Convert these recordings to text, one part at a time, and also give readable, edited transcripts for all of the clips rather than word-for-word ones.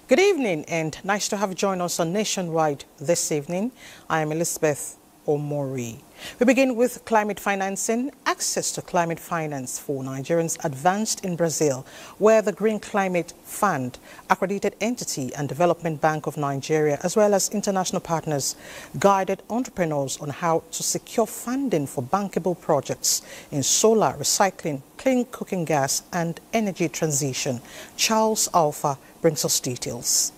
Good evening and nice to have you join us on Nationwide this evening. I am Elizabeth Omori. We begin with climate financing. Access to climate finance for Nigerians advanced in Brazil, where the Green Climate Fund, accredited entity and Development Bank of Nigeria, as well as international partners, guided entrepreneurs on how to secure funding for bankable projects in solar, recycling, clean cooking gas and energy transition. Charles Alpha brings us details.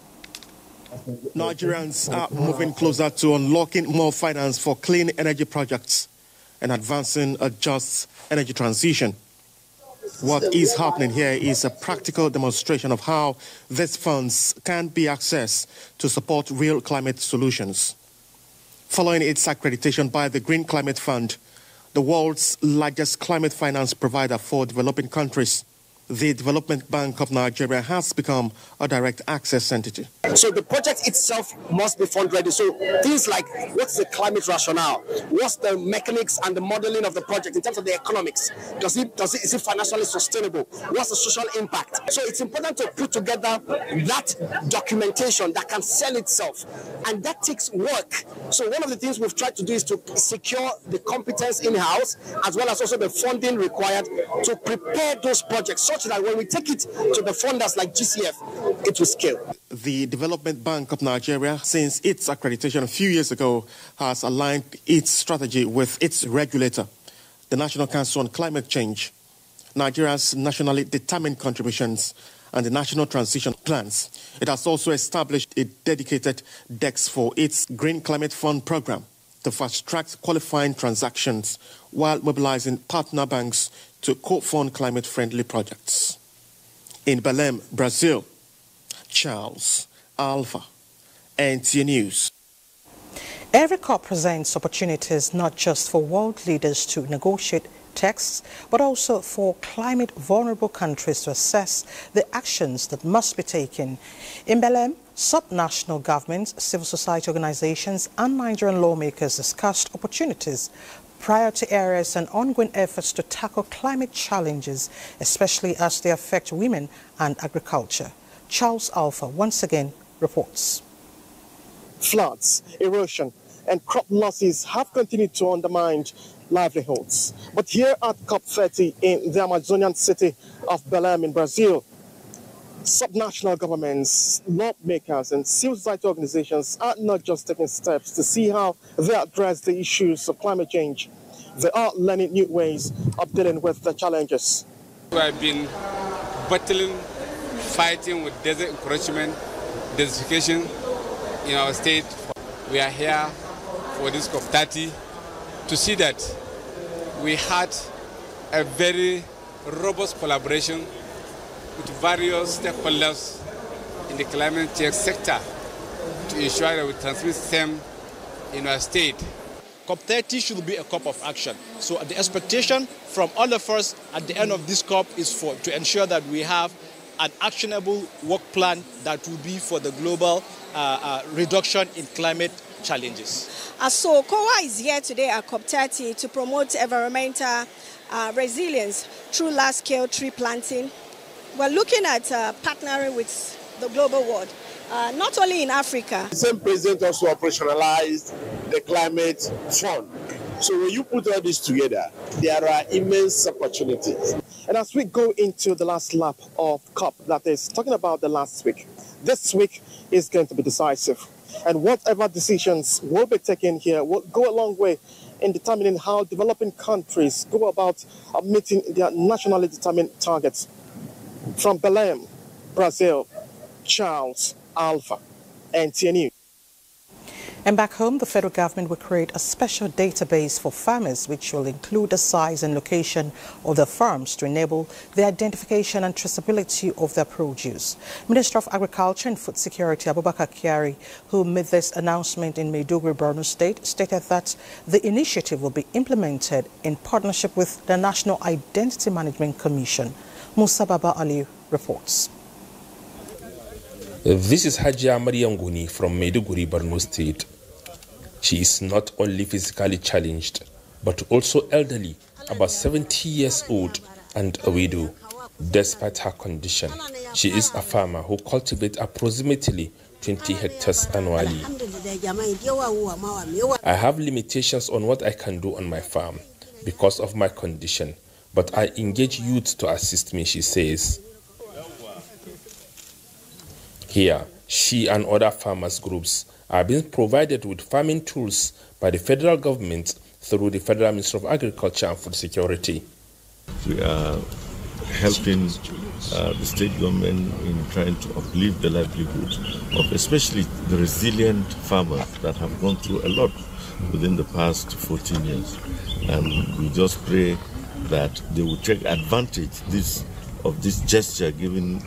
Nigerians are moving closer to unlocking more finance for clean energy projects and advancing a just energy transition. What is happening here is a practical demonstration of how these funds can be accessed to support real climate solutions. Following its accreditation by the Green Climate Fund, the world's largest climate finance provider for developing countries, the Development Bank of Nigeria has become a direct access entity. So the project itself must be fund ready. So things like what's the climate rationale? What's the mechanics and the modeling of the project in terms of the economics? Is it financially sustainable? What's the social impact? So it's important to put together that documentation that can sell itself. And that takes work. So one of the things we've tried to do is to secure the competence in-house as well as also the funding required to prepare those projects such that when we take it to the funders like GCF, it will scale. The Development Bank of Nigeria, since its accreditation a few years ago, has aligned its strategy with its regulator, the National Council on Climate Change, Nigeria's nationally determined contributions, and the National Transition Plans. It has also established a dedicated desk for its Green Climate Fund program to fast-track qualifying transactions while mobilizing partner banks to co-fund climate-friendly projects. In Belém, Brazil, Charles Alpha, NTA News. Every COP presents opportunities not just for world leaders to negotiate texts, but also for climate-vulnerable countries to assess the actions that must be taken. In Belém, subnational governments, civil society organizations and Nigerian lawmakers discussed opportunities, priority areas and ongoing efforts to tackle climate challenges, especially as they affect women and agriculture. Charles Alpha once again reports. Floods, erosion and crop losses have continued to undermine livelihoods. But here at COP30 in the Amazonian city of Belém in Brazil, subnational governments, lawmakers and civil society organizations are not just taking steps to see how they address the issues of climate change. They are learning new ways of dealing with the challenges. We have been battling, fighting with desert encroachment, desertification in our state. We are here for this COP30 to see that we had a very robust collaboration with various stakeholders in the climate change sector to ensure that we transmit them in our state. COP30 should be a COP of action. So the expectation from all of us at the end of this COP is to ensure that we have an actionable work plan that will be for the global reduction in climate challenges. So COA is here today at COP30 to promote environmental resilience through large-scale tree planting. We're looking at partnering with the global world, not only in Africa. The same president also operationalized the climate fund. So when you put all this together, there are immense opportunities. And as we go into the last lap of COP, that is talking about the last week, this week is going to be decisive. And whatever decisions will be taken here will go a long way in determining how developing countries go about meeting their nationally determined targets. From Belém, Brazil, Charles Alpha, NTA News. And back home, the federal government will create a special database for farmers, which will include the size and location of their farms to enable the identification and traceability of their produce. Minister of Agriculture and Food Security, Abubakar Kyari, who made this announcement in Maiduguri, Borno State, stated that the initiative will be implemented in partnership with the National Identity Management Commission. Musa Baba Ali reports. This is Hajia Marianguni from Maiduguri, Borno State. She is not only physically challenged, but also elderly, about 70 years old, and a widow. Despite her condition, she is a farmer who cultivates approximately 20 hectares annually. I have limitations on what I can do on my farm because of my condition, but I engage youth to assist me, she says. Here, she and other farmers groups are being provided with farming tools by the federal government through the Federal Ministry of Agriculture and Food Security. We are helping the state government in trying to uplift the livelihood of especially the resilient farmers that have gone through a lot within the past 14 years. And we just pray that they will take advantage of this gesture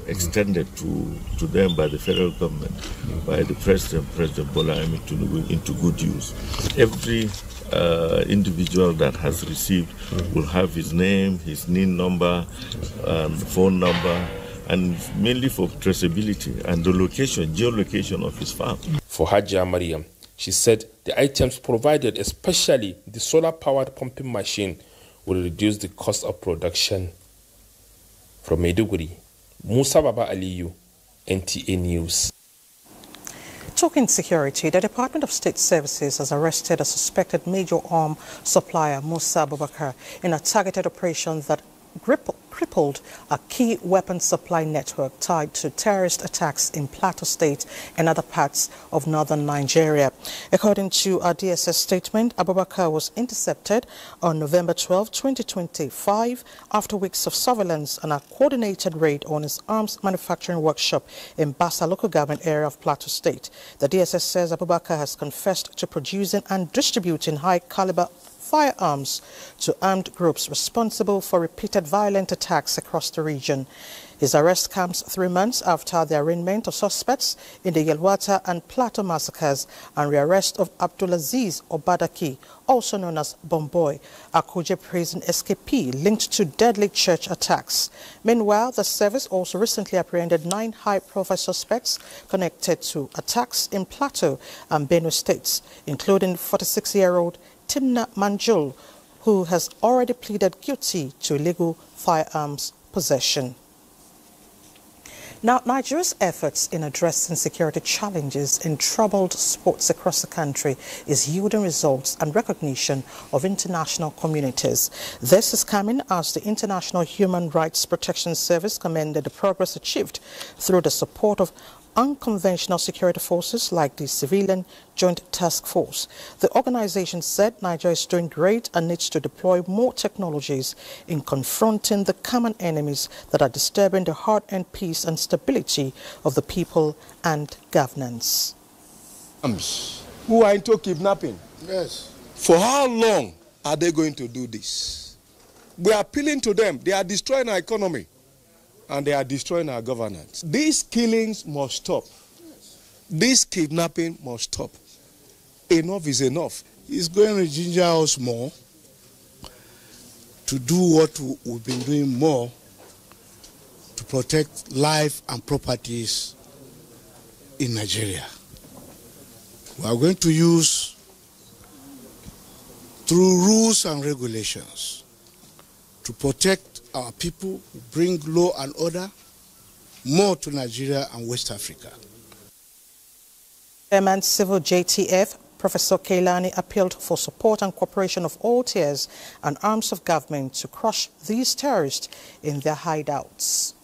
extended to them by the federal government, by the President Bola Ahmed Tinubu, into good use. Every individual that has received will have his name, his NIN number, phone number, and mainly for traceability and the location, geolocation of his farm. For Hajia Mariam, she said the items provided, especially the solar-powered pumping machine, will reduce the cost of production. From Maiduguri, Musa Baba Aliyu, NTA News. Talking security, the Department of State Services has arrested a suspected major arm supplier, Musa Abubakar, in a targeted operation that crippled a key weapons supply network tied to terrorist attacks in Plateau State and other parts of northern Nigeria. According to a DSS statement, Abubakar was intercepted on November 12, 2025, after weeks of surveillance and a coordinated raid on his arms manufacturing workshop in Bassa local government area of Plateau State. The DSS says Abubakar has confessed to producing and distributing high-caliber firearms to armed groups responsible for repeated violent attacks across the region. His arrest comes 3 months after the arraignment of suspects in the Yelwata and Plateau massacres and rearrest of Abdulaziz Obadaki, also known as Bomboy, a Kuje prison escapee linked to deadly church attacks. Meanwhile, the service also recently apprehended 9 high-profile suspects connected to attacks in Plateau and Benue states, including 46-year-old Timna Manjul, who has already pleaded guilty to illegal firearms possession. Now, Nigeria's efforts in addressing security challenges in troubled spots across the country is yielding results and recognition of international communities. This is coming as the International Human Rights Protection Service commended the progress achieved through the support of unconventional security forces like the Civilian Joint Task Force. The organization said Nigeria is doing great and needs to deploy more technologies in confronting the common enemies that are disturbing the hard-earned peace and stability of the people and governance. Who are into kidnapping? Yes. For how long are they going to do this? We are appealing to them. They are destroying our economy. And they are destroying our governance. These killings must stop. This kidnapping must stop. Enough is enough. It's going to ginger us more to do what we've been doing more to protect life and properties in Nigeria. We are going to use, through rules and regulations, to protect our people, bring law and order more to Nigeria and West Africa. Chairman Civil JTF, Professor Keilani, appealed for support and cooperation of all tiers and arms of government to crush these terrorists in their hideouts.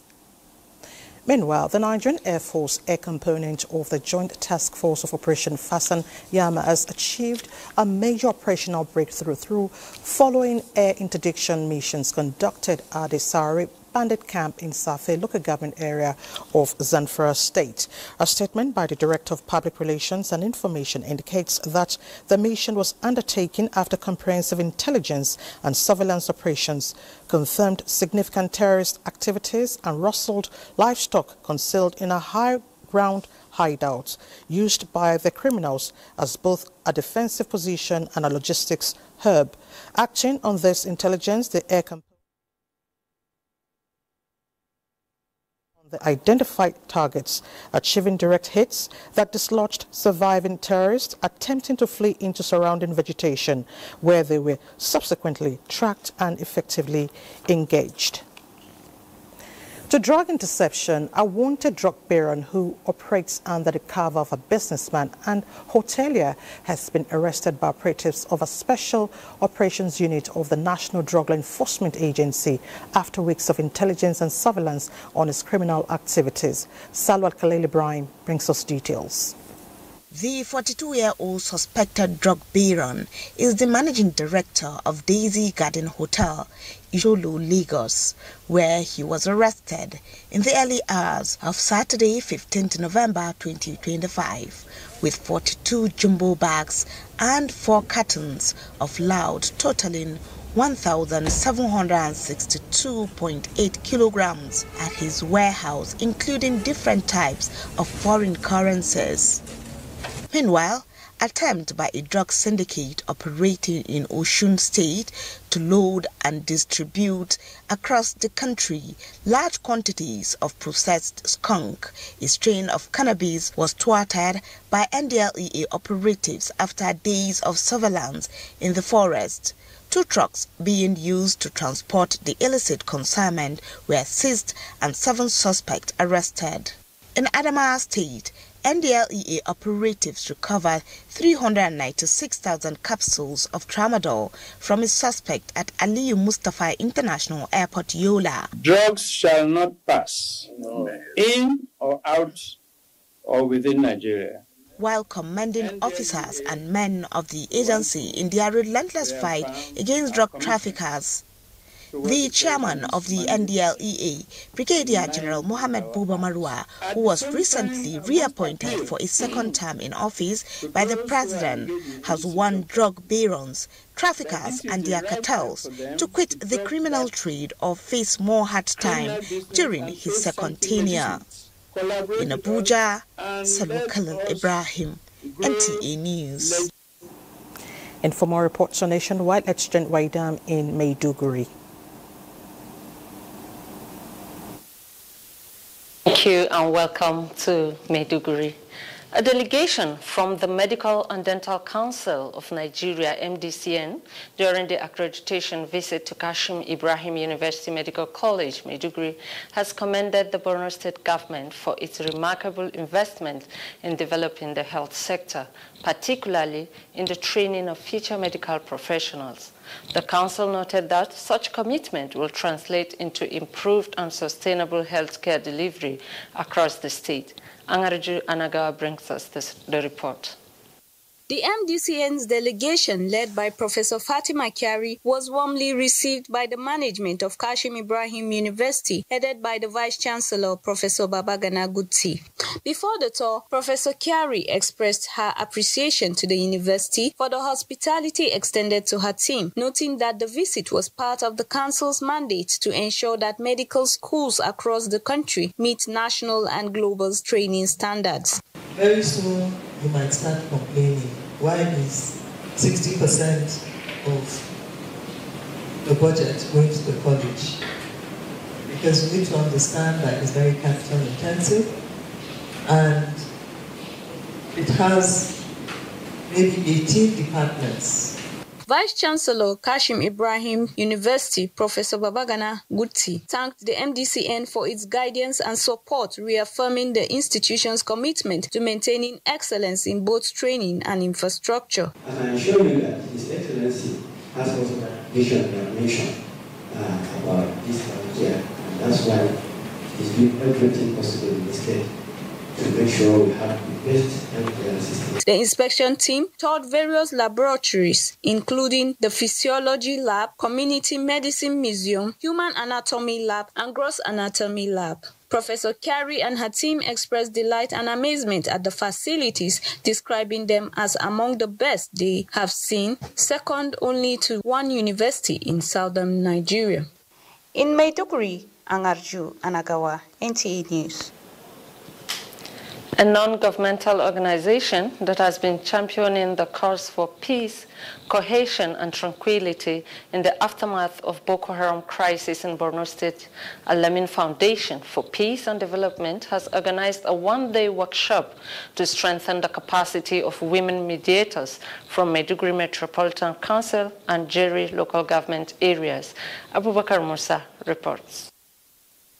Meanwhile, the Nigerian Air Force air component of the Joint Task Force of Operation Fasan Yama has achieved a major operational breakthrough following air interdiction missions conducted at the Sari bandit camp in Safe local government area of Zamfara State. A statement by the Director of Public Relations and Information indicates that the mission was undertaken after comprehensive intelligence and surveillance operations confirmed significant terrorist activities and rustled livestock concealed in a high ground hideout used by the criminals as both a defensive position and a logistics hub. Acting on this intelligence, the air component identified targets, achieving direct hits that dislodged surviving terrorists attempting to flee into surrounding vegetation, where they were subsequently tracked and effectively engaged. To drug interception, a wanted drug baron who operates under the cover of a businessman and hotelier has been arrested by operatives of a special operations unit of the National Drug Law Enforcement Agency after weeks of intelligence and surveillance on his criminal activities. Salwat Khalil Ibrahim brings us details. The 42-year-old suspected drug baron is the managing director of Daisy Garden Hotel, Isholo, Lagos, where he was arrested in the early hours of Saturday, 15th November 2025, with 42 jumbo bags and 4 cartons of loud totaling 1,762.8 kilograms at his warehouse, including different types of foreign currencies. Meanwhile, attempt by a drug syndicate operating in Osun State to load and distribute across the country large quantities of processed skunk, a strain of cannabis, was thwarted by NDLEA operatives after days of surveillance in the forest. 2 trucks being used to transport the illicit consignment were seized and 7 suspects arrested. In Adamawa State, NDLEA operatives recovered 396,000 capsules of tramadol from a suspect at Aliyu Mustafa International Airport, Yola. Drugs shall not pass in or out or within Nigeria. While commending officers and men of the agency in their relentless fight against drug traffickers, the chairman of the NDLEA, Brigadier General Mohammed Buba Marwa, who was recently reappointed for a second term in office by the president, has warned drug barons, traffickers and their cartels to quit the criminal trade or face more hard time during his second tenure. In Abuja, Salwa Khalil Ibrahim, NTA News. And for more reports on Nationwide, let's join Waidam in Maiduguri. Thank you and welcome to Maiduguri. A delegation from the Medical and Dental Council of Nigeria, MDCN, during the accreditation visit to Kashim Ibrahim University Medical College, Maiduguri, has commended the Borno State government for its remarkable investment in developing the health sector, particularly in the training of future medical professionals. The council noted that such commitment will translate into improved and sustainable healthcare delivery across the state. Angarju Anagawa brings us the report. The MDCN's delegation, led by Professor Fatima Kyari, was warmly received by the management of Kashim Ibrahim University, headed by the Vice-Chancellor, Professor Babagana Gutti. Before the tour, Professor Kyari expressed her appreciation to the university for the hospitality extended to her team, noting that the visit was part of the council's mandate to ensure that medical schools across the country meet national and global training standards. Very soon, you might start complaining. Why is 60% of the budget going to the college? Because we need to understand that it's very capital intensive and it has maybe 18 departments. Vice-Chancellor Kashim Ibrahim University, Professor Babagana Gutti, thanked the MDCN for its guidance and support, reaffirming the institution's commitment to maintaining excellence in both training and infrastructure. And I assure you that His Excellency has also a vision and mission about this frontier, and that's why he's doing everything possible in the state to make sure we have the best healthcare system. The inspection team toured various laboratories, including the Physiology Lab, Community Medicine Museum, Human Anatomy Lab, and Gross Anatomy Lab. Professor Kyari and her team expressed delight and amazement at the facilities, describing them as among the best they have seen, second only to one university in southern Nigeria. In Maiduguri, Angarju Anagawa, NTA News. A non-governmental organization that has been championing the cause for peace, cohesion, and tranquility in the aftermath of Boko Haram crisis in Borno State, Alamin Foundation for Peace and Development, has organized a one-day workshop to strengthen the capacity of women mediators from Maiduguri Metropolitan Council and Jeri local government areas. Abubakar Musa reports.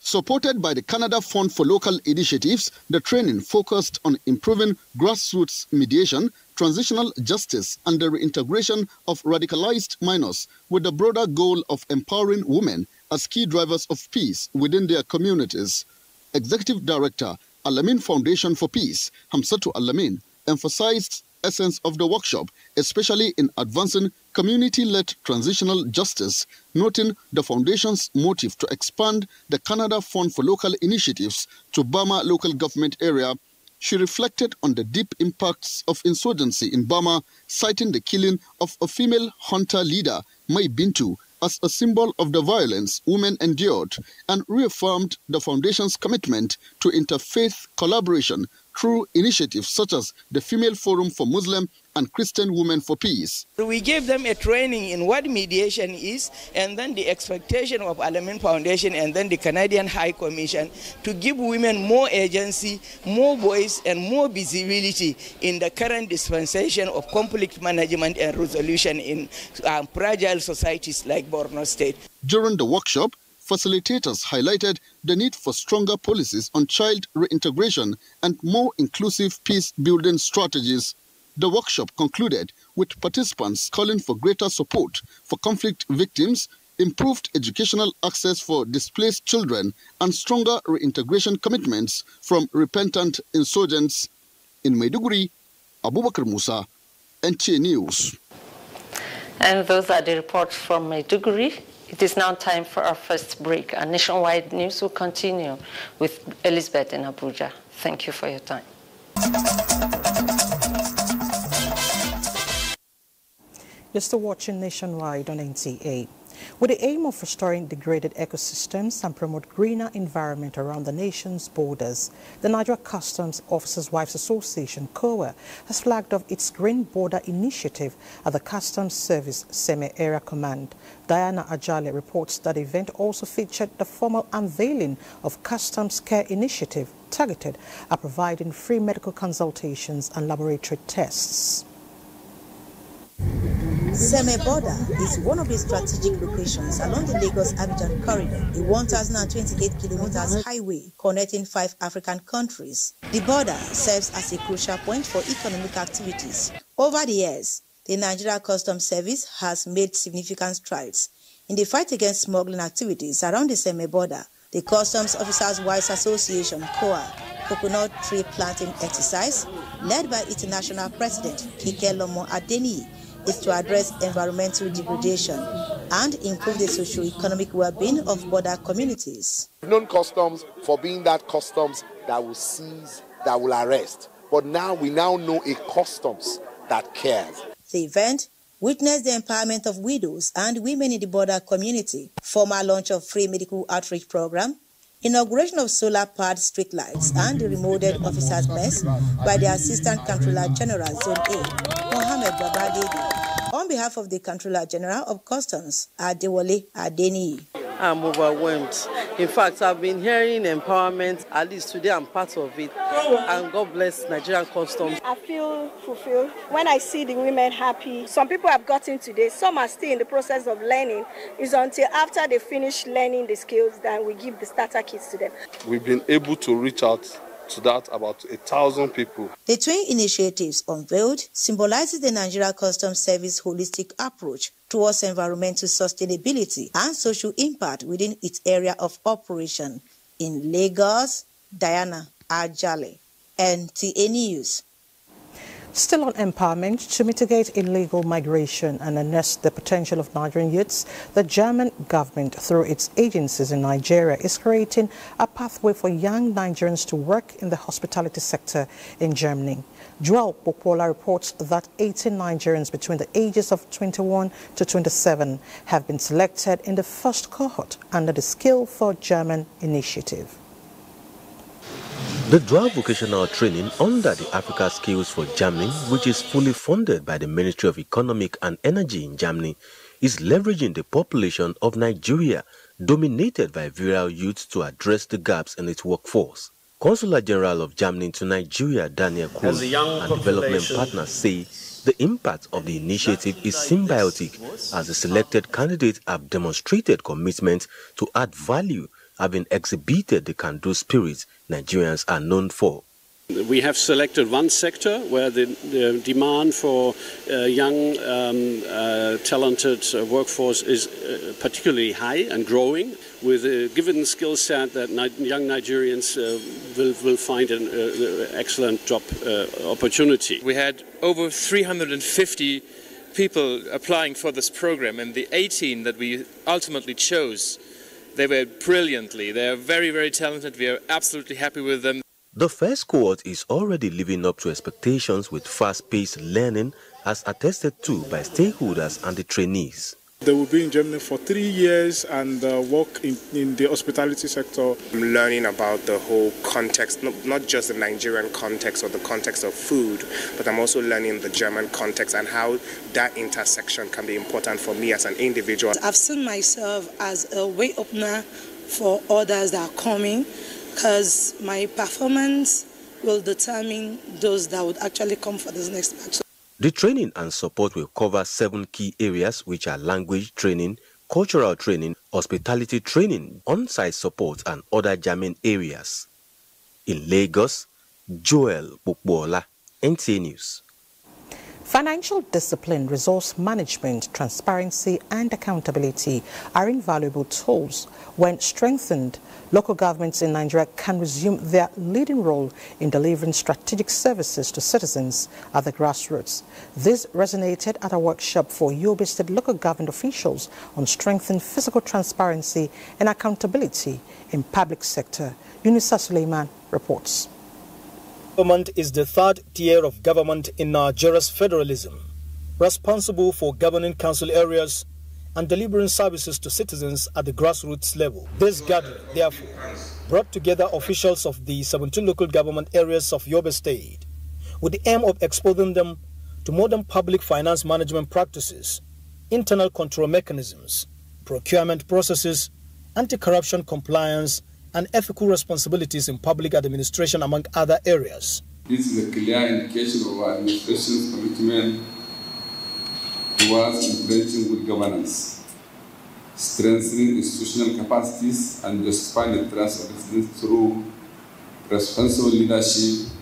Supported by the Canada Fund for Local Initiatives, the training focused on improving grassroots mediation, transitional justice, and the reintegration of radicalized minors, with the broader goal of empowering women as key drivers of peace within their communities. Executive Director, Alamin Foundation for Peace, Hamsatu Alamin, emphasized the essence of the workshop, especially in advancing community-led transitional justice, noting the foundation's motive to expand the Canada Fund for Local Initiatives to Bama local government area. She reflected on the deep impacts of insurgency in Bama, citing the killing of a female hunter leader, Mai Bintu, as a symbol of the violence women endured, and reaffirmed the foundation's commitment to interfaith collaboration through initiatives such as the Female Forum for Muslim and Christian Women for Peace. We gave them a training in what mediation is, and then the expectation of Alamin Foundation and then the Canadian High Commission to give women more agency, more voice, and more visibility in the current dispensation of conflict management and resolution in fragile societies like Borno State. During the workshop, facilitators highlighted the need for stronger policies on child reintegration and more inclusive peace-building strategies. The workshop concluded with participants calling for greater support for conflict victims, improved educational access for displaced children, and stronger reintegration commitments from repentant insurgents. In Maiduguri, Abubakar Musa, NTA News. And those are the reports from Maiduguri. It is now time for our first break. Our nationwide news will continue with Elizabeth in Abuja. Thank you for your time. You're still watching Nationwide on NTA. With the aim of restoring degraded ecosystems and promote greener environment around the nation's borders, the Nigeria Customs Officers' Wives Association, COA, has flagged off its Green Border Initiative at the Customs Service Semi-Area Command. Diana Ajale reports that the event also featured the formal unveiling of Customs Care Initiative targeted at providing free medical consultations and laboratory tests. Seme-Border is one of the strategic locations along the Lagos-Abuja corridor, a 1,028 kilometers highway connecting 5 African countries. The border serves as a crucial point for economic activities. Over the years, the Nigeria Customs Service has made significant strides in the fight against smuggling activities around the Seme-Border. The Customs Officers' Wives Association, COA, coconut tree planting exercise, led by its national president, Kike Lomo Adeniyi, is to address environmental degradation and improve the socio-economic well-being of border communities. We've known customs for being that customs that will seize, that will arrest. But now we know a customs that cares. The event witnessed the empowerment of widows and women in the border community, formal launch of free medical outreach program, inauguration of solar-powered street lights, and the remodeled officers' mess by the Assistant Comptroller General Zone A, Mohammed Babagedi. On behalf of the Comptroller General of Customs, Adewale Adeniyi. I'm overwhelmed. In fact, I've been hearing empowerment, at least today I'm part of it. And God bless Nigerian Customs. I feel fulfilled when I see the women happy. Some people have gotten today, some are still in the process of learning. It's until after they finish learning the skills that we give the starter kits to them. We've been able to reach out to that about 1,000 people. The twin initiatives unveiled symbolizes the Nigeria Customs Service holistic approach towards environmental sustainability and social impact within its area of operation. In Lagos, Diana Ajale, NTA News. Still on empowerment, to mitigate illegal migration and harness the potential of Nigerian youths, the German government, through its agencies in Nigeria, is creating a pathway for young Nigerians to work in the hospitality sector in Germany. Joel Popola reports that 18 Nigerians between the ages of 21 to 27 have been selected in the first cohort under the Skill for German initiative. The dual vocational training under the Africa Skills for Germany, which is fully funded by the Ministry of Economic and Energy in Germany, is leveraging the population of Nigeria, dominated by virile youth, to address the gaps in its workforce. Consular General of Germany to Nigeria, Daniel Kuhl, and development partners say the impact of the initiative is symbiotic, as the selected candidates have demonstrated commitment to add value having exhibited the can-do spirit Nigerians are known for. We have selected one sector where the demand for young, talented workforce is particularly high and growing, with a given skill set that young Nigerians will find an excellent job opportunity. We had over 350 people applying for this program, and the 18 that we ultimately chose, they were brilliantly. They are very, very talented. We are absolutely happy with them. The first cohort is already living up to expectations with fast-paced learning, as attested to by stakeholders and the trainees. They will be in Germany for 3 years and work in the hospitality sector. I'm learning about the whole context, not just the Nigerian context or the context of food, but I'm also learning the German context and how that intersection can be important for me as an individual. I've seen myself as a way opener for others that are coming, because my performance will determine those that would actually come for this next batch. The training and support will cover 7 key areas, which are language training, cultural training, hospitality training, on-site support, and other jamming areas. In Lagos, Joel Bukbola, NTA News. Financial discipline, resource management, transparency and accountability are invaluable tools. When strengthened, local governments in Nigeria can resume their leading role in delivering strategic services to citizens at the grassroots. This resonated at a workshop for Yobe State local government officials on strengthened fiscal transparency and accountability in public sector. Yunisa Suleiman reports. Government is the third tier of government in Nigeria's federalism, responsible for governing council areas and delivering services to citizens at the grassroots level. This gathering, therefore, brought together officials of the 17 local government areas of Yobe State with the aim of exposing them to modern public finance management practices, internal control mechanisms, procurement processes, anti-corruption compliance, and ethical responsibilities in public administration, among other areas. This is a clear indication of our administration's commitment towards implementing good governance, strengthening institutional capacities, and justifying the trust of citizens through responsible leadership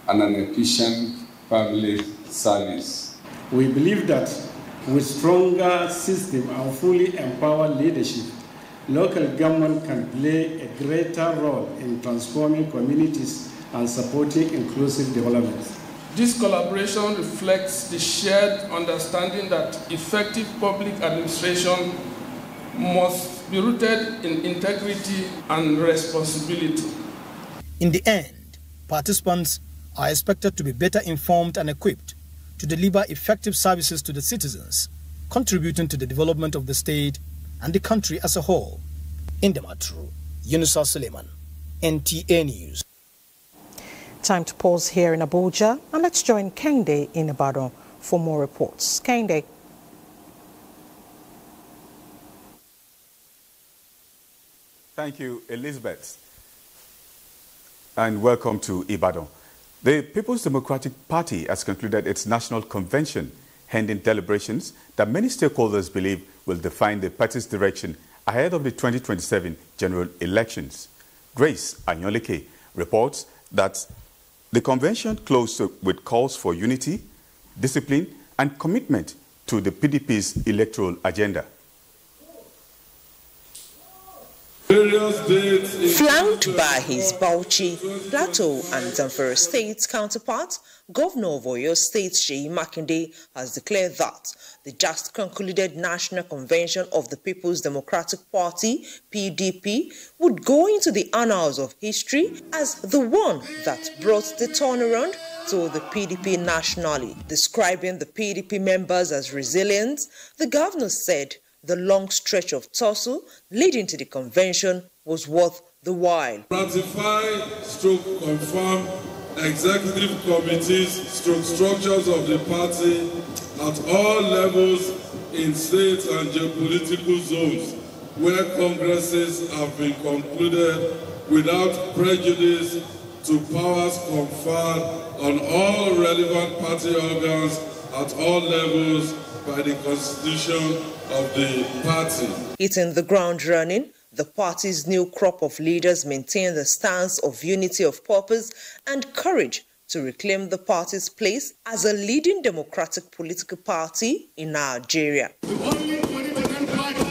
and an efficient public service. We believe that with stronger system and fully empowered leadership, local government can play a greater role in transforming communities and supporting inclusive development. This collaboration reflects the shared understanding that effective public administration must be rooted in integrity and responsibility. In the end, participants are expected to be better informed and equipped to deliver effective services to the citizens, contributing to the development of the state and the country as a whole. In the Matru, Yunus Suleiman, NTA News. Time to pause here in Abuja, and let's join Kende in Ibadan for more reports. Kende. Thank you, Elizabeth. And welcome to Ibadan. The People's Democratic Party has concluded its national convention, ending deliberations that many stakeholders believe will define the party's direction ahead of the 2027 general elections. Grace Anyolike reports that the convention closed with calls for unity, discipline, and commitment to the PDP's electoral agenda. Flanked by his Bauchi, Plateau and Zamfara State's counterpart, Governor of Oyo State Seyi Makinde has declared that the just concluded National Convention of the People's Democratic Party, PDP, would go into the annals of history as the one that brought the turnaround to the PDP nationally. Describing the PDP members as resilient, the governor said the long stretch of tussle leading to the convention was worth the while. Ratify/confirm executive committees structures of the party at all levels in state and geopolitical zones where congresses have been concluded without prejudice to powers conferred on all relevant party organs at all levels by the Constitution of the party. Hitting the ground running, The party's new crop of leaders maintain the stance of unity of purpose and courage to reclaim the party's place as a leading democratic political party in Nigeria. The only political party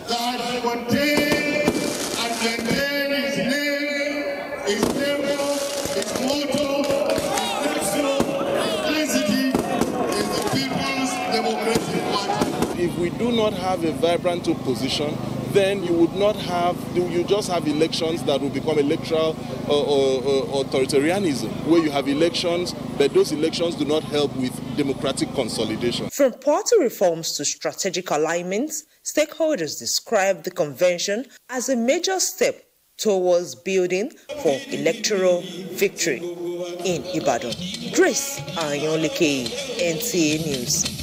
that contains and maintains its name, its symbol, its motto, its density is the People's Democratic Party. If we do not have a vibrant opposition, then you would not have, you just have elections that will become electoral or authoritarianism, where you have elections, but those elections do not help with democratic consolidation. From party reforms to strategic alignments, stakeholders describe the convention as a major step towards building for electoral victory in Ibadan. Grace Ayonleke, NTA News.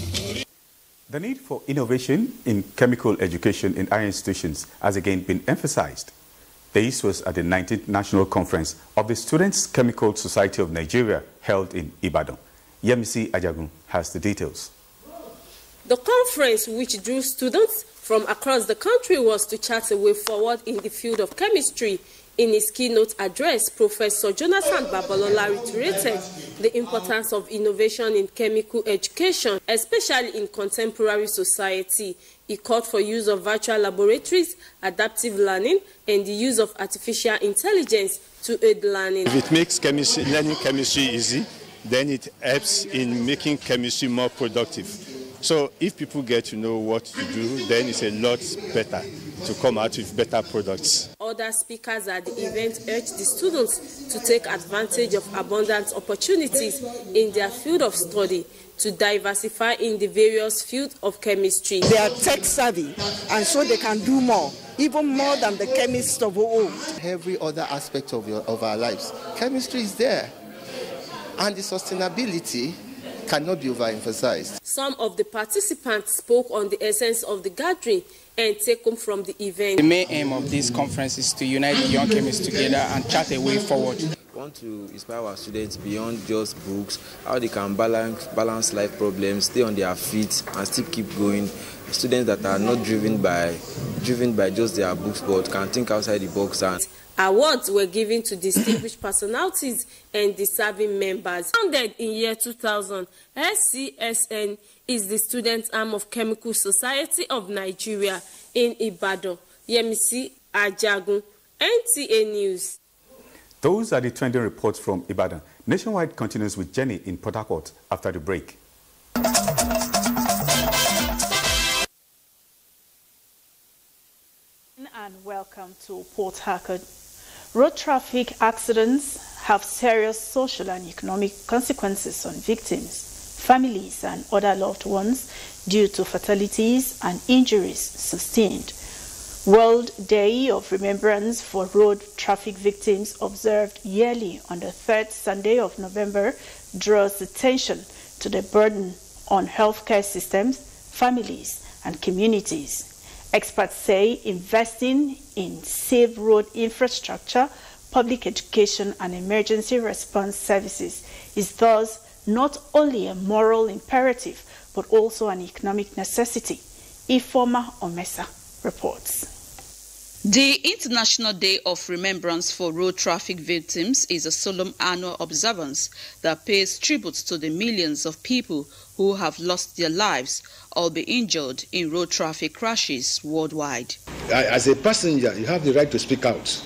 The need for innovation in chemical education in higher institutions has again been emphasized. This was at the 19th National Conference of the Students' Chemical Society of Nigeria held in Ibadan. Yemisi Ajagun has the details. The conference, which drew students from across the country, was to chart a way forward in the field of chemistry. In his keynote address, Professor Jonathan Babalola reiterated the importance of innovation in chemical education, especially in contemporary society. He called for use of virtual laboratories, adaptive learning, and the use of artificial intelligence to aid learning. If it makes learning chemistry easy, then it helps in making chemistry more productive. So if people get to know what to do, then it's a lot better to come out with better products. Other speakers at the event urged the students to take advantage of abundant opportunities in their field of study to diversify in the various fields of chemistry. They are tech savvy, and so they can do more, even more than the chemists of old. Every other aspect of our lives, chemistry is there, and the sustainability cannot be overemphasized. Some of the participants spoke on the essence of the gathering and take home from the event. The main aim of this conference is to unite the young chemists together and chart a way forward. We want to inspire our students beyond just books, how they can balance life problems, stay on their feet and still keep going. Students that are not driven by just their books, but can think outside the box. And awards were given to distinguished personalities and deserving members. Founded in year 2000, SCSN is the student arm of Chemical Society of Nigeria in Ibadan. Yemisi Ajagun, NTA News. Those are the trending reports from Ibadan. Nationwide continues with Jenny in Port Harcourt after the break. And welcome to Port Harcourt. Road traffic accidents have serious social and economic consequences on victims, families and other loved ones due to fatalities and injuries sustained. World Day of Remembrance for Road Traffic Victims, observed yearly on the third Sunday of November, draws attention to the burden on healthcare systems, families and communities. Experts say investing in safe road infrastructure, public education and emergency response services is thus not only a moral imperative but also an economic necessity. Ifoma Omesa reports. The International Day of Remembrance for Road Traffic Victims is a solemn annual observance that pays tribute to the millions of people who have lost their lives or been injured in road traffic crashes worldwide. As a passenger, you have the right to speak out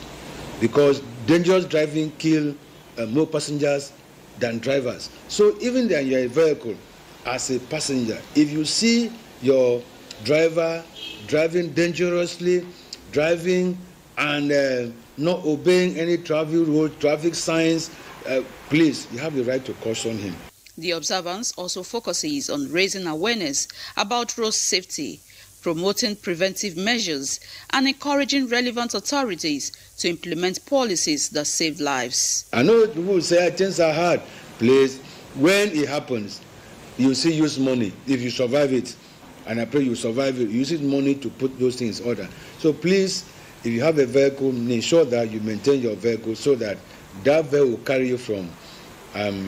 because dangerous driving kills more passengers than drivers. So even when you're in a vehicle, as a passenger, if you see your driver driving dangerously, driving and not obeying any traffic signs, please, you have the right to caution him. The observance also focuses on raising awareness about road safety, promoting preventive measures, and encouraging relevant authorities to implement policies that save lives. I know people say things are hard. Please, when it happens, you still use money if you survive it. And I pray you survive it. Use money to put those things in order. So please, if you have a vehicle, ensure that you maintain your vehicle so that that vehicle will carry you from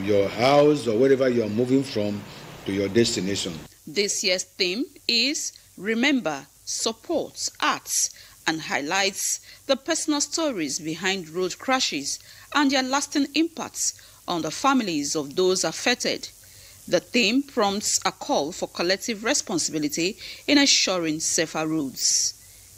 your house or wherever you are moving from to your destination. This year's theme is Remember, Support, Arts and highlights the personal stories behind road crashes and their lasting impacts on the families of those affected. The theme prompts a call for collective responsibility in ensuring safer roads.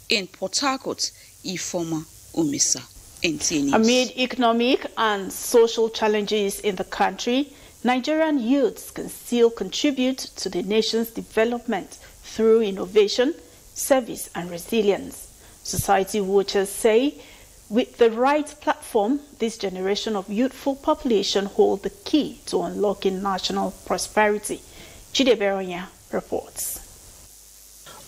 In Port Harcourt, Ifoma Umisa, NTA News. Amid economic and social challenges in the country, Nigerian youths can still contribute to the nation's development through innovation, service and resilience. Society watchers say with the right platform, this generation of youthful population hold the key to unlocking national prosperity. Chide Beronya reports.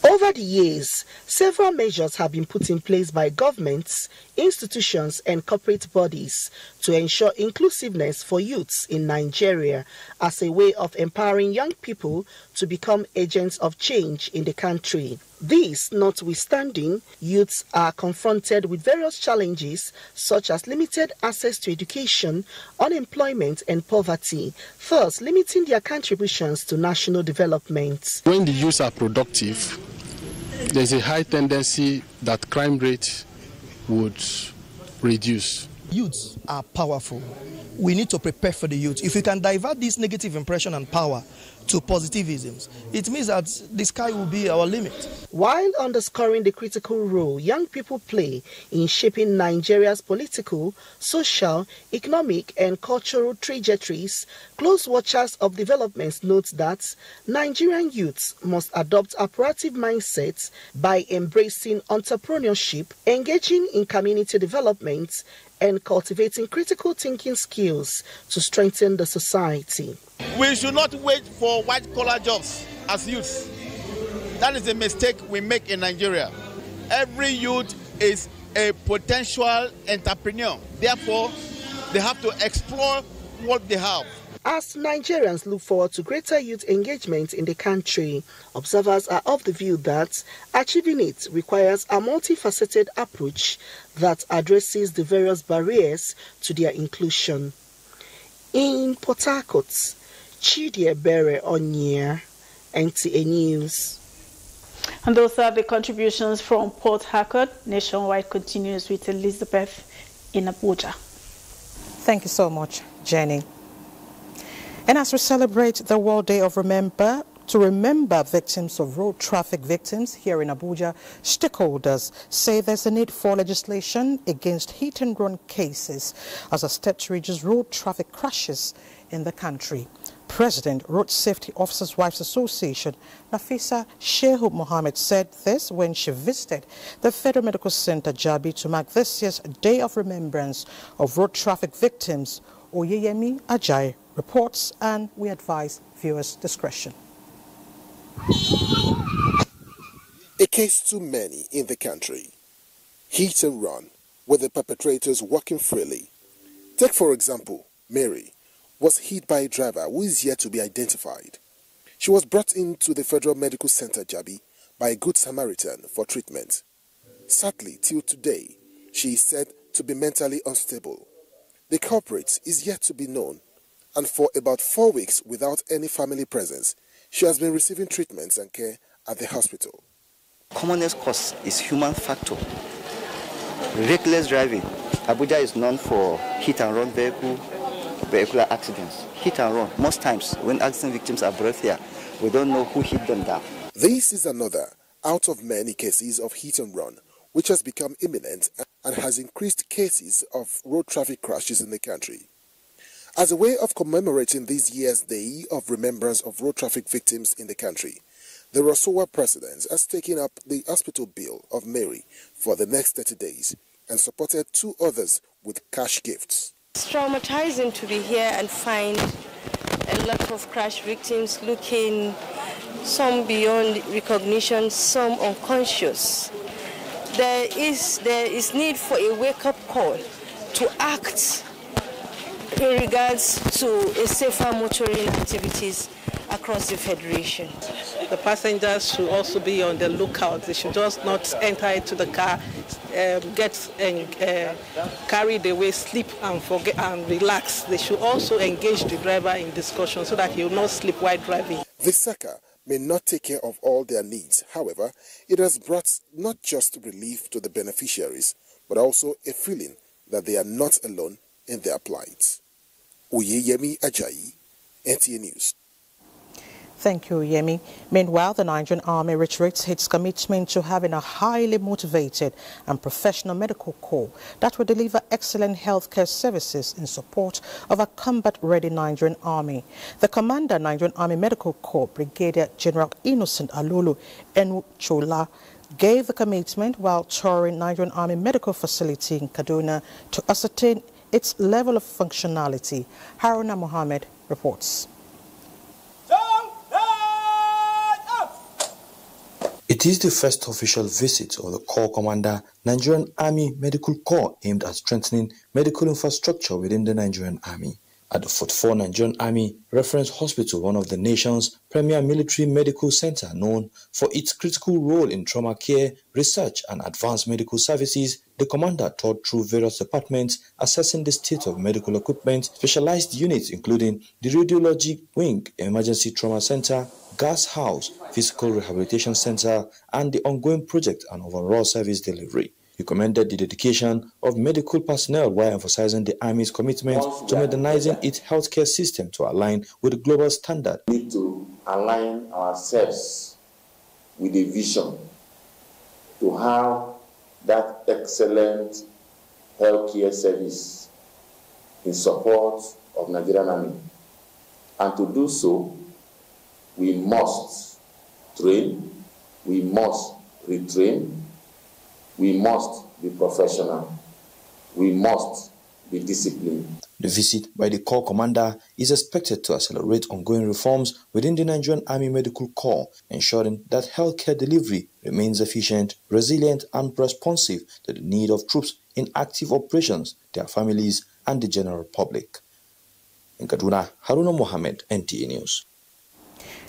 Over the years, several measures have been put in place by governments, institutions and corporate bodies to ensure inclusiveness for youths in Nigeria as a way of empowering young people to become agents of change in the country. This notwithstanding, youths are confronted with various challenges such as limited access to education, unemployment and poverty, thus limiting their contributions to national development. When the youths are productive, there's a high tendency that crime rate would reduce. Youths are powerful. We need to prepare for the youth. If we can divert this negative impression and power to positivisms, it means that the sky will be our limit. While underscoring the critical role young people play in shaping Nigeria's political, social, economic and cultural trajectories, close watchers of developments note that Nigerian youths must adopt a proactive mindset by embracing entrepreneurship, engaging in community development, and cultivating critical thinking skills to strengthen the society. We should not wait for white-collar jobs as youths. That is a mistake we make in Nigeria. Every youth is a potential entrepreneur. Therefore, they have to explore what they have. As Nigerians look forward to greater youth engagement in the country, observers are of the view that achieving it requires a multifaceted approach that addresses the various barriers to their inclusion. In Port Harcourt, Chide Beronya, NTA News. And those are the contributions from Port Harcourt. Nationwide continues with Elizabeth in Abuja. Thank you so much, Jenny. And as we celebrate the World Day of Remember victims of road traffic victims here in Abuja, stakeholders say there's a need for legislation against hit-and-run cases as a step to reduce road traffic crashes in the country. President, Road Safety Officers' Wives Association, Nafisa Shehu Mohammed said this when she visited the Federal Medical Center, Jabi, to mark this year's Day of Remembrance of Road Traffic Victims. Oyeyemi Ajay reports, and we advise viewers' discretion. A case too many in the country. Hit and run, with the perpetrators walking freely. Take, for example, Mary was hit by a driver who is yet to be identified. She was brought into the Federal Medical Center, Jabi, by a good Samaritan for treatment. Sadly, till today, she is said to be mentally unstable. The culprit is yet to be known, and for about 4 weeks without any family presence, she has been receiving treatments and care at the hospital. Commonest cause is human factor. Reckless driving. Abuja is known for hit-and-run vehicular accidents. Hit and run. Most times, when accident victims are brought here, we don't know who hit them down. This is another out of many cases of hit and run, which has become imminent and has increased cases of road traffic crashes in the country. As a way of commemorating this year's Day of Remembrance of Road Traffic Victims in the country, the Rasowa President has taken up the hospital bill of Mary for the next 30 days and supported 2 others with cash gifts. It's traumatizing to be here and find a lot of crash victims looking, some beyond recognition, some unconscious. There is need for a wake-up call to act in regards to a safer motoring activities across the Federation. The passengers should also be on the lookout. They should just not enter into the car, get carried away, sleep and forget and relax. They should also engage the driver in discussion so that he will not sleep while driving. The SECA may not take care of all their needs. However, it has brought not just relief to the beneficiaries, but also a feeling that they are not alone in their plight. Oyeyemi Ajayi, NTA News. Thank you, Yemi. Meanwhile, the Nigerian Army reiterates its commitment to having a highly motivated and professional medical corps that will deliver excellent healthcare services in support of a combat-ready Nigerian Army. The commander, Nigerian Army Medical Corps, Brigadier General Innocent Alulu Enuchola, gave the commitment while touring Nigerian Army Medical Facility in Kaduna to ascertain its level of functionality. Haruna Mohammed reports. It is the first official visit of the Corps Commander, Nigerian Army Medical Corps, aimed at strengthening medical infrastructure within the Nigerian Army. At the 44 Nigerian Army Reference Hospital, one of the nation's premier military medical center known for its critical role in trauma care, research and advanced medical services, the commander toured through various departments, assessing the state of medical equipment, specialized units including the radiology wing, emergency trauma center, gas house, physical rehabilitation center, and the ongoing project and overall service delivery. He commended the dedication of medical personnel while emphasizing the Army's commitment to modernizing its healthcare system to align with the global standard. We need to align ourselves with a vision to have that excellent healthcare service in support of Nigerian Army. And to do so, we must train, we must retrain, we must be professional, we must be disciplined. The visit by the Corps Commander is expected to accelerate ongoing reforms within the Nigerian Army Medical Corps, ensuring that healthcare delivery remains efficient, resilient, and responsive to the need of troops in active operations, their families, and the general public. In Kaduna, Haruna Mohammed, NTA News.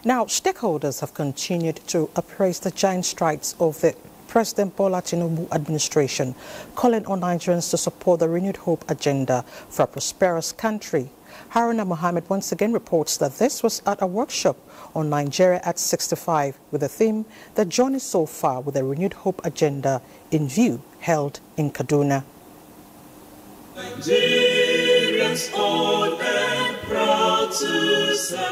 Now, stakeholders have continued to appraise the giant strides of the President Bola Tinubu administration, calling on Nigerians to support the renewed hope agenda for a prosperous country. Haruna Mohammed once again reports that this was at a workshop on Nigeria at 65 with the theme, The Journey So Far with the Renewed Hope Agenda in View, held in Kaduna.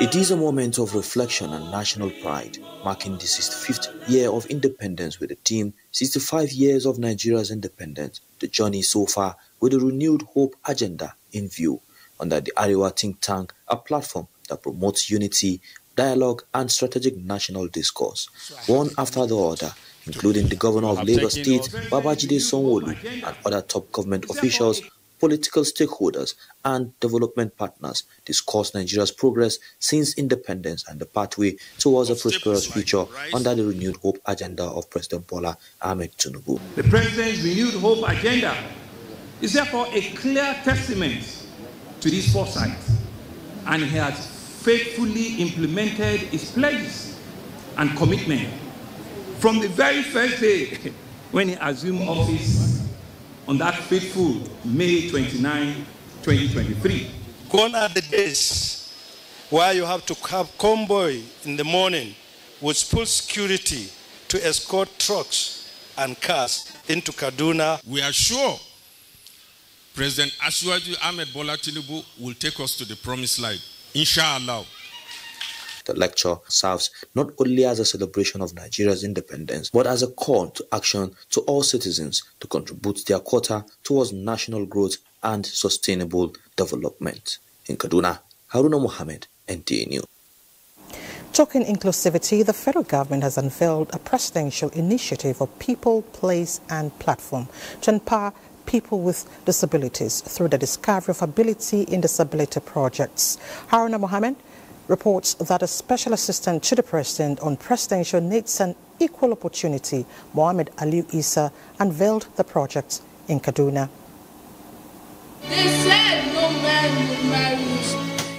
It is a moment of reflection and national pride, marking the 65th year of independence with the theme 65 Years of Nigeria's Independence, the journey so far with a renewed hope agenda in view, under the Ariwa think tank, a platform that promotes unity, dialogue and strategic national discourse, one after the other, including the governor of Lagos State, Babajide Sanwo-Olu, and other top government officials, political stakeholders and development partners discuss Nigeria's progress since independence and the pathway towards a prosperous future under the renewed hope agenda of President Bola Ahmed Tinubu. The President's renewed hope agenda is therefore a clear testament to this foresight, and he has faithfully implemented his pledges and commitment from the very first day when he assumed office on that fateful May 29, 2023. Gone are the days where you have to have convoy in the morning with full security to escort trucks and cars into Kaduna. We are sure President Asiwaju Ahmed Bola Tinubu will take us to the promised land, inshallah. The lecture serves not only as a celebration of Nigeria's independence, but as a call to action to all citizens to contribute their quota towards national growth and sustainable development. In Kaduna, Haruna Mohammed, NTA News. Talking inclusivity, the federal government has unveiled a presidential initiative of People, Place and Platform to empower people with disabilities through the discovery of ability in disability projects. Haruna Mohammed reports that a special assistant to the president on presidential needs and equal opportunity, Mohammed Aliu Isa, unveiled the project in Kaduna. They said no man will marry.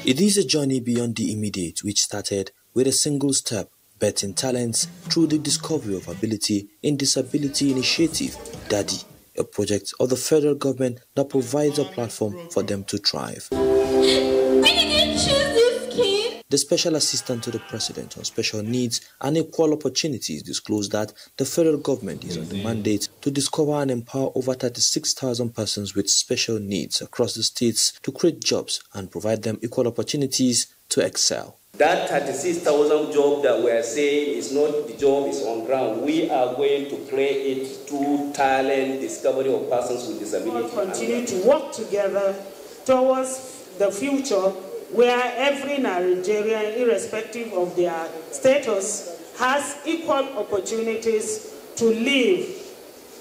It is a journey beyond the immediate, which started with a single step, betting talents through the discovery of ability in disability initiative, Daddy, a project of the federal government that provides a platform for them to thrive. We didn't choose this kid. The Special Assistant to the President on Special Needs and Equal Opportunities disclosed that the federal government is on the mandate to discover and empower over 36,000 persons with special needs across the states to create jobs and provide them equal opportunities to excel. That 36,000 job that we are saying is not the job is on ground. We are going to create it through talent, discovery of persons with disability. We'll continue to work together towards the future where every Nigerian, irrespective of their status, has equal opportunities to live,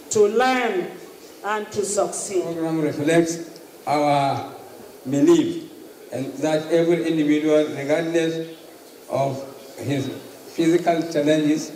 to learn, and to succeed. The program reflects our belief and that every individual, regardless of his physical challenges,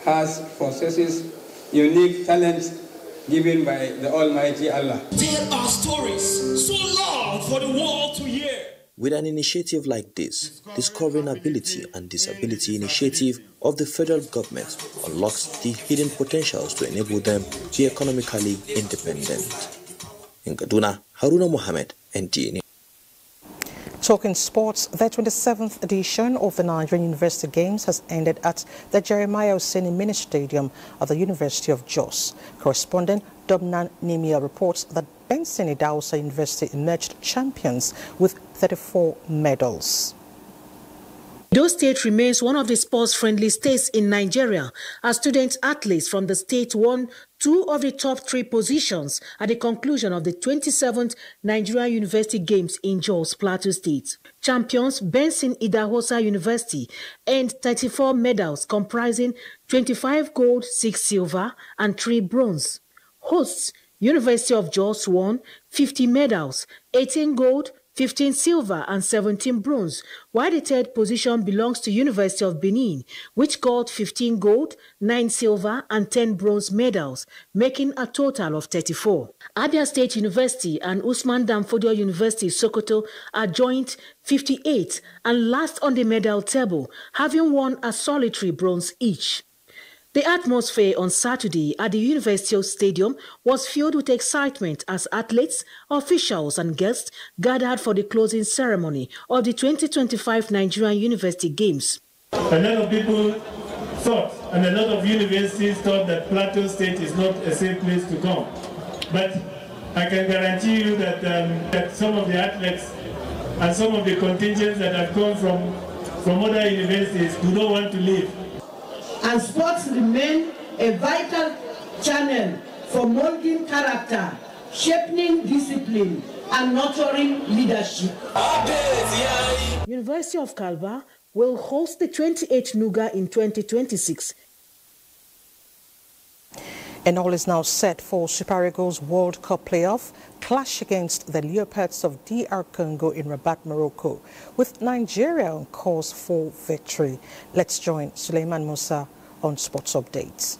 possesses unique talents given by the Almighty Allah. Tell our stories so loud for the world to hear. With an initiative like this, Discovering Ability and Disability Initiative of the federal government unlocks the hidden potentials to enable them to be economically independent. In Kaduna, Haruna Mohammed, NTA. Talking sports, the 27th edition of the Nigerian University Games has ended at the Jeremiah Oseni Mini Stadium at the University of Jos. Correspondent Dobnan Nimia reports that Benson Idahosa University emerged champions with 34 medals. Edo State remains one of the sports-friendly states in Nigeria, as student athletes from the state won 2 of the top 3 positions at the conclusion of the 27th Nigerian University Games in Jos, Plateau State. Champions Benson Idahosa University earned 34 medals comprising 25 gold, 6 silver and 3 bronze. Hosts University of Jos won 50 medals, 18 gold, 15 silver and 17 bronze, while the third position belongs to University of Benin, which got 15 gold, 9 silver and 10 bronze medals, making a total of 34. Abia State University and Usman Danfodio University Sokoto are joint 58 and last on the medal table, having won a solitary bronze each. The atmosphere on Saturday at the University Stadium was filled with excitement as athletes, officials and guests gathered for the closing ceremony of the 2025 Nigerian University Games. A lot of people thought, and a lot of universities thought that Plateau State is not a safe place to come. But I can guarantee you that, that some of the athletes and some of the contingents that have come from other universities do not want to leave. And sports remain a vital channel for molding character, shaping discipline, and nurturing leadership. University of Calabar will host the 28th NUGA in 2026. And all is now set for Super Eagles World Cup playoff clash against the Leopards of DR Congo in Rabat, Morocco, with Nigeria on course for victory. Let's join Suleiman Musa on Sports Updates.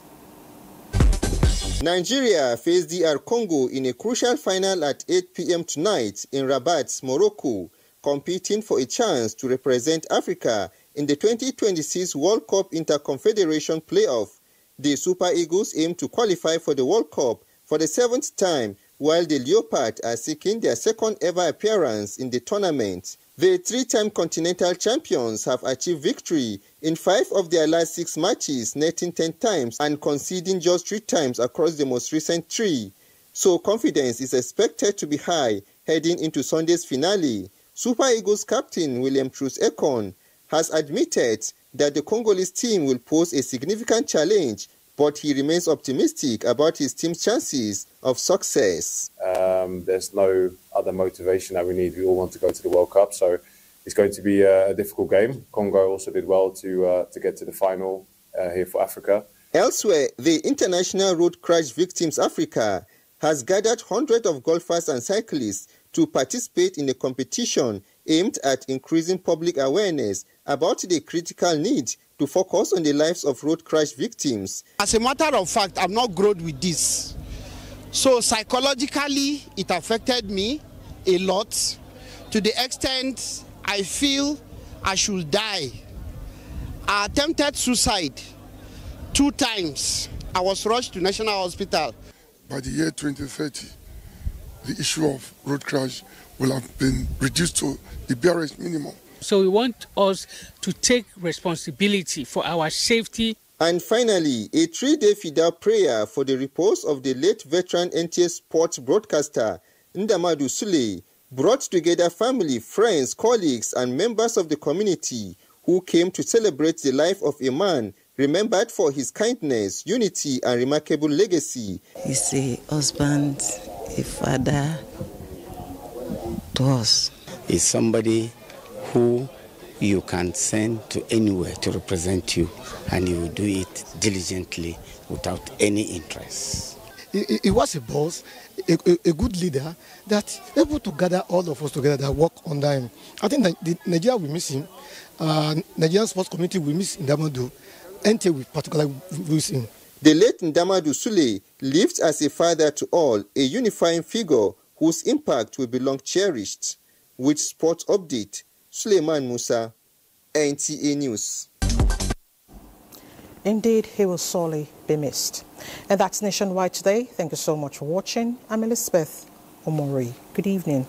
Nigeria face DR Congo in a crucial final at 8 p.m. tonight in Rabat, Morocco, competing for a chance to represent Africa in the 2026 World Cup Interconfederation playoff. The Super Eagles aim to qualify for the World Cup for the 7th time, while the Leopards are seeking their second ever appearance in the tournament. The 3-time continental champions have achieved victory in 5 of their last 6 matches, netting 10 times and conceding just 3 times across the most recent 3. So confidence is expected to be high heading into Sunday's finale. Super Eagles captain William Truss-Ekong has admitted that the Congolese team will pose a significant challenge, but he remains optimistic about his team's chances of success. There's no other motivation that we need. We all want to go to the World Cup, so it's going to be a difficult game. Congo also did well to get to the final here for Africa. Elsewhere, the International Road Crash Victims Africa has gathered hundreds of golfers and cyclists to participate in a competition aimed at increasing public awareness about the critical need to focus on the lives of road crash victims. As a matter of fact, I've not grown with this. So psychologically, it affected me a lot to the extent I feel I should die. I attempted suicide 2 times. I was rushed to National Hospital. By the year 2030, the issue of road crash will have been reduced to the barest minimum. So we want us to take responsibility for our safety. And finally, a 3-day fidel prayer for the repose of the late veteran NTA sports broadcaster Ndamadu Sule brought together family, friends, colleagues, and members of the community who came to celebrate the life of a man remembered for his kindness, unity, and remarkable legacy. He's a husband, a father to us. He's somebody who you can send to anywhere to represent you, and he will do it diligently without any interest. He was a boss, a good leader that able to gather all of us together that work under him. I think that Nigeria will miss him. Nigerian sports community will miss Ndamadu. NTA will particularly miss him. The late Ndamadu Sule lived as a father to all, a unifying figure whose impact will be long cherished. With sports update, Suleiman Musa, NTA News. Indeed, he will sorely be missed. And that's Nationwide today. Thank you so much for watching. I'm Elizabeth Omori. Good evening.